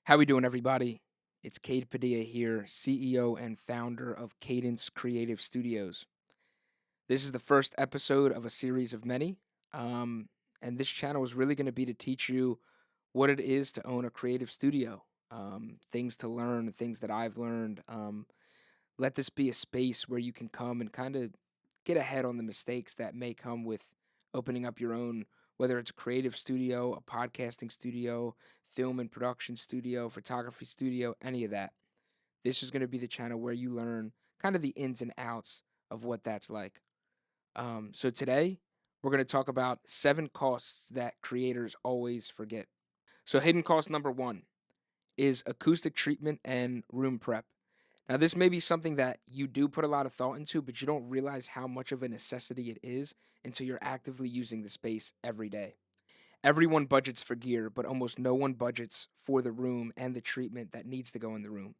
How we doing, everybody? It's Cade Padilla here, CEO and founder of Cadence Creative Studios. This is the first episode of a series of many, um, and this channel is really going to be to teach you what it is to own a creative studio, things to learn, things that I've learned. Let this be a space where you can come and kind of get ahead on the mistakes that may come with opening up your own, whether it's a creative studio, a podcasting studio, film and production studio, photography studio, any of that. This is going to be the channel where you learn kind of the ins and outs of what that's like. So today, we're going to talk about 7 costs that creators always forget. So, hidden cost number one is acoustic treatment and room prep. Now, this may be something that you do put a lot of thought into, but you don't realize how much of a necessity it is until you're actively using the space every day. Everyone budgets for gear, but almost no one budgets for the room and the treatment that needs to go in the room.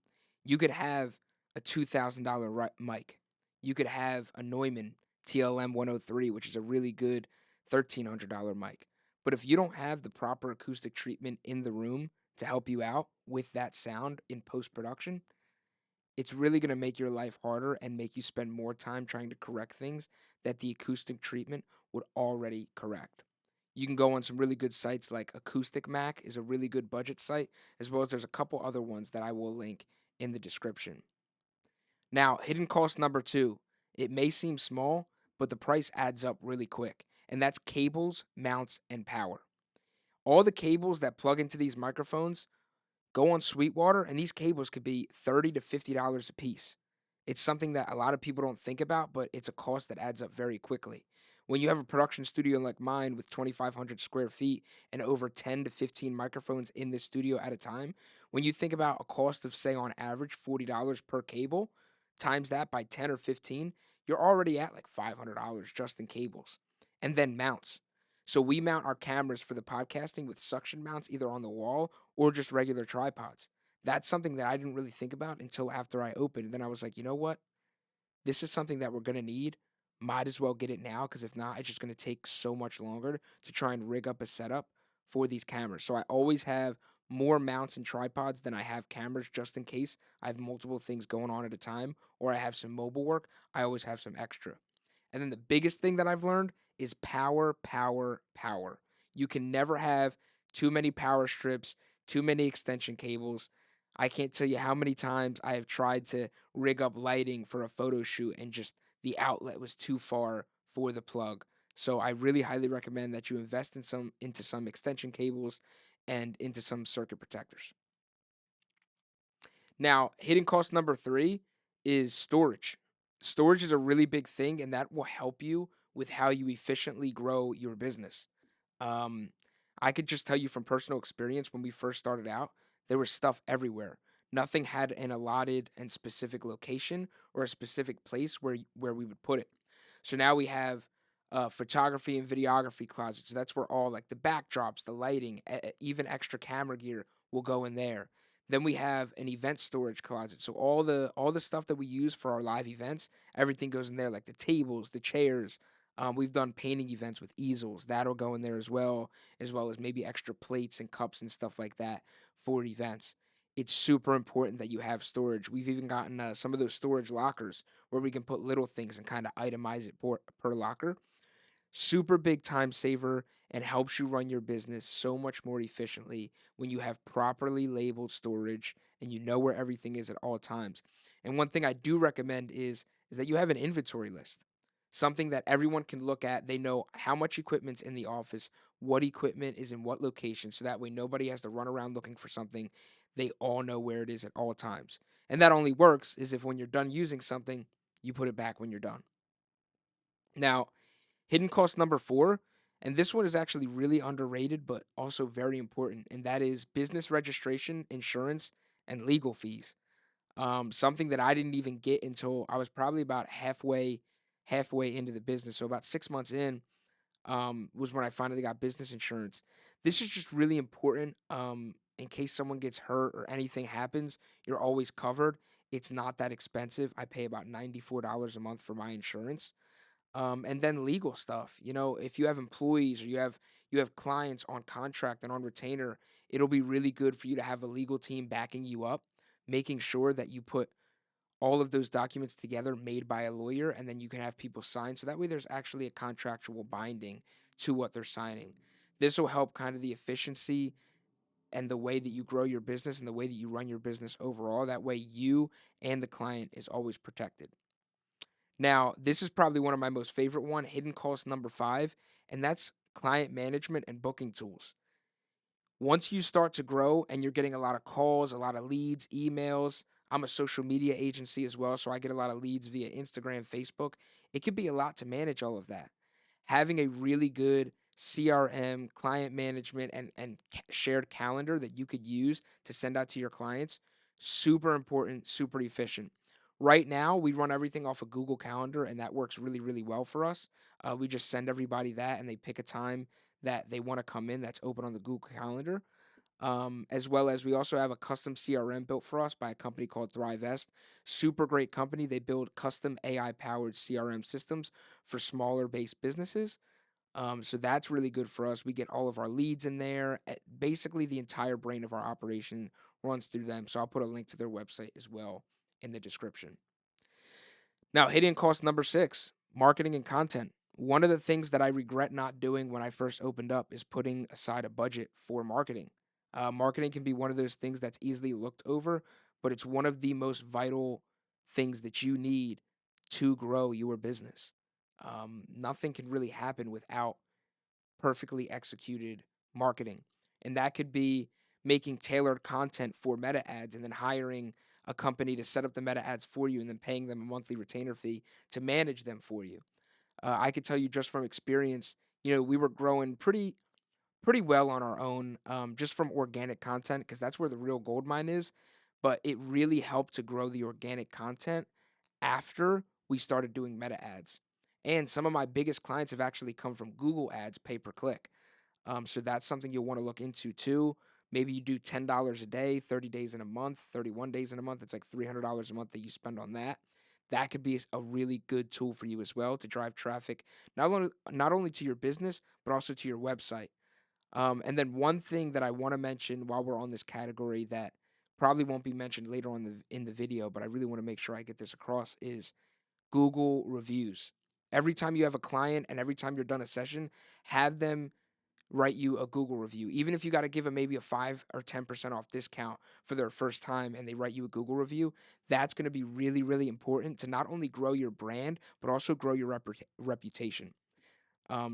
You could have a $2,000 mic. You could have a Neumann TLM 103, which is a really good $1,300 mic. But if you don't have the proper acoustic treatment in the room to help you out with that sound in post production, it's really going to make your life harder and make you spend more time trying to correct things that the acoustic treatment would already correct. You can go on some really good sites like Acoustic Mac is a really good budget site, as well as there's a couple other ones that I will link in the description. Now, hidden cost number two. It may seem small, but the price adds up really quick, and that's cables, mounts, and power. All the cables that plug into these microphones go on Sweetwater, and these cables could be $30 to $50 a piece. It's something that a lot of people don't think about, but it's a cost that adds up very quickly. When you have a production studio like mine with 2,500 square feet and over 10 to 15 microphones in this studio at a time, when you think about a cost of, say, on average, $40 per cable, times that by 10 or 15, you're already at like $500 just in cables. And then mounts. So we mount our cameras for the podcasting with suction mounts either on the wall or just regular tripods. That's something that I didn't really think about until after I opened. And then I was like, you know what? This is something that we're going to need. Might as well get it now because if not, it's just going to take so much longer to try and rig up a setup for these cameras. So I always have more mounts and tripods than I have cameras just in case I have multiple things going on at a time or I have some mobile work. I always have some extra. And then the biggest thing that I've learned is power, power, power. You can never have too many power strips, too many extension cables. I can't tell you how many times I have tried to rig up lighting for a photo shoot and just the outlet was too far for the plug. So I really highly recommend that you invest into some extension cables and into some circuit protectors. Now, hidden cost number three is storage. Storage is a really big thing, and that will help you with how you efficiently grow your business. Um, I could just tell you from personal experience when we first started out, there was stuff everywhere. Nothing had an allotted and specific location or a specific place where we would put it. So now we have photography and videography closets. So that's where all like the backdrops, the lighting, even extra camera gear will go in there. Then we have an event storage closet. So all the stuff that we use for our live events, everything goes in there, like the tables, the chairs. We've done painting events with easels. That'll go in there as well as maybe extra plates and cups and stuff like that for events. It's super important that you have storage. We've even gotten some of those storage lockers where we can put little things and kind of itemize it per locker. Super big time saver and helps you run your business so much more efficiently when you have properly labeled storage and you know where everything is at all times. And one thing I do recommend is that you have an inventory list. Something that everyone can look at. They know how much equipment's in the office, what equipment is in what location, so that way nobody has to run around looking for something. They all know where it is at all times. And that only works is if when you're done using something, you put it back when you're done. Now, hidden cost number four, and this one is actually really underrated, but also very important, and that is business registration, insurance, and legal fees. Something that I didn't even get until I was probably about halfway into the business. So about 6 months in, was when I finally got business insurance. This is just really important. In case someone gets hurt or anything happens, you're always covered. It's not that expensive. I pay about $94 a month for my insurance. And then legal stuff. You know, if you have employees or you have clients on contract and on retainer, it'll be really good for you to have a legal team backing you up, making sure that you put all of those documents together made by a lawyer, and then you can have people sign. So that way there's actually a contractual binding to what they're signing. This will help kind of the efficiency and the way that you grow your business and the way that you run your business overall. That way you and the client is always protected. Now, this is probably one of my most favorite one, hidden cost number 5, and that's client management and booking tools. Once you start to grow and you're getting a lot of calls, a lot of leads, emails, I'm a social media agency as well, so I get a lot of leads via Instagram, Facebook. It could be a lot to manage all of that. Having a really good CRM, client management, and shared calendar that you could use to send out to your clients, super important, super efficient. Right now, we run everything off of Google Calendar, and that works really, really well for us. We just send everybody that, and they pick a time that they want to come in that's open on the Google Calendar. As well as we also have a custom CRM built for us by a company called ThriveEst. Super great company. They build custom AI powered CRM systems for smaller based businesses. So that's really good for us. We get all of our leads in there. Basically, the entire brain of our operation runs through them. So I'll put a link to their website as well in the description. Now, hidden cost number 6, marketing and content. One of the things that I regret not doing when I first opened up is putting aside a budget for marketing. Marketing can be one of those things that's easily looked over, but it's one of the most vital things that you need to grow your business. Nothing can really happen without perfectly executed marketing. And that could be making tailored content for meta ads and then hiring a company to set up the meta ads for you and then paying them a monthly retainer fee to manage them for you. I could tell you just from experience, we were growing pretty well on our own, just from organic content because that's where the real gold mine is. But it really helped to grow the organic content after we started doing meta ads. And some of my biggest clients have actually come from Google ads pay per click. So that's something you'll want to look into too. Maybe you do $10 a day, 30 days in a month, 31 days in a month. It's like $300 a month that you spend on that. That could be a really good tool for you as well to drive traffic, not only to your business, but also to your website. And then one thing that I want to mention while we're on this category that probably won't be mentioned later on in the video, but I really want to make sure I get this across is Google reviews. Every time you have a client and every time you're done a session, have them write you a Google review. Even if you got to give them maybe a 5 or 10% off discount for their first time and they write you a Google review, that's going to be really, really important to not only grow your brand, but also grow your reputation.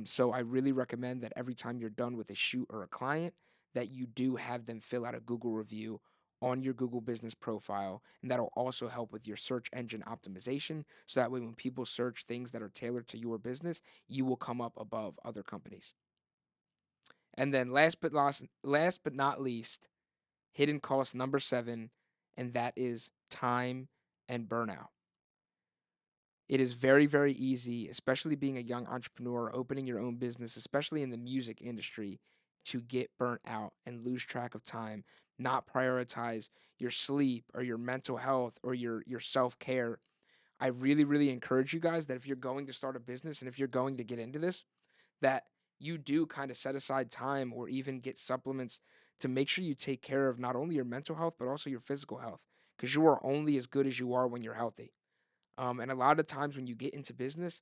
So I really recommend that every time you're done with a shoot or a client, that you do have them fill out a Google review on your Google business profile. And that'll also help with your search engine optimization. So that way, when people search things that are tailored to your business, you will come up above other companies. And then last but not least, hidden cost number 7, and that is time and burnout. It is very, very easy, especially being a young entrepreneur, opening your own business, especially in the music industry, to get burnt out and lose track of time, not prioritize your sleep or your mental health or your self-care. I really, really encourage you guys that if you're going to start a business and if you're going to get into this, that you do kind of set aside time or even get supplements to make sure you take care of not only your mental health, but also your physical health, because you are only as good as you are when you're healthy. And a lot of times when you get into business,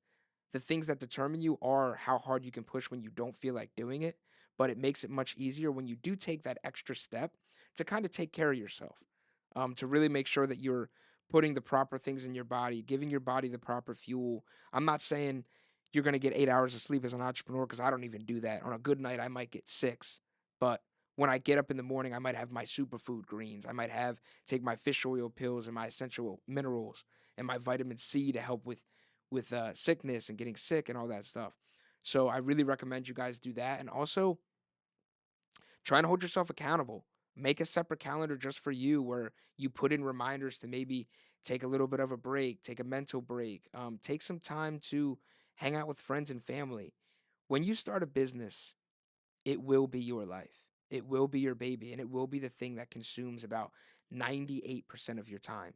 the things that determine you are how hard you can push when you don't feel like doing it. But it makes it much easier when you do take that extra step to kind of take care of yourself, to really make sure that you're putting the proper things in your body, giving your body the proper fuel. I'm not saying you're going to get 8 hours of sleep as an entrepreneur because I don't even do that. On a good night, I might get 6. But when I get up in the morning, I might have my superfood greens. I might have take my fish oil pills and my essential minerals and my vitamin C to help with sickness and getting sick and all that stuff. So I really recommend you guys do that, and also try and hold yourself accountable. Make a separate calendar just for you where you put in reminders to maybe take a little bit of a break, take a mental break, take some time to hang out with friends and family. When you start a business, it will be your life. It will be your baby, and it will be the thing that consumes about 98% of your time.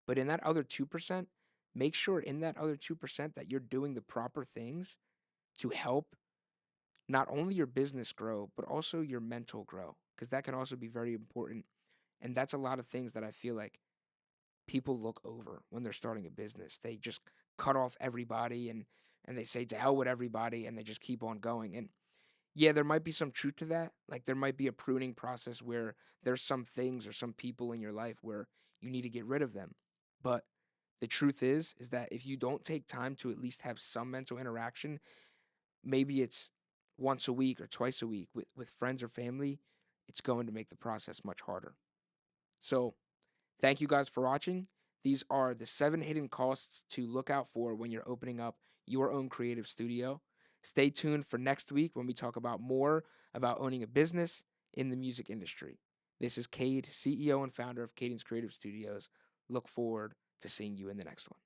But in that other 2%, make sure in that other 2% that you're doing the proper things to help not only your business grow, but also your mental grow, because that can also be very important. And that's a lot of things that I feel like people look over when they're starting a business. They just cut off everybody and they say to hell with everybody and they just keep on going. And yeah, there might be some truth to that. Like there might be a pruning process where there's some things or some people in your life where you need to get rid of them. But the truth is that if you don't take time to at least have some mental interaction, maybe it's once a week or twice a week with friends or family, it's going to make the process much harder. So thank you guys for watching. These are the 7 hidden costs to look out for when you're opening up your own creative studio. Stay tuned for next week when we talk about more about owning a business in the music industry. This is Cade, CEO and founder of Cadence Creative Studios. Look forward to seeing you in the next one.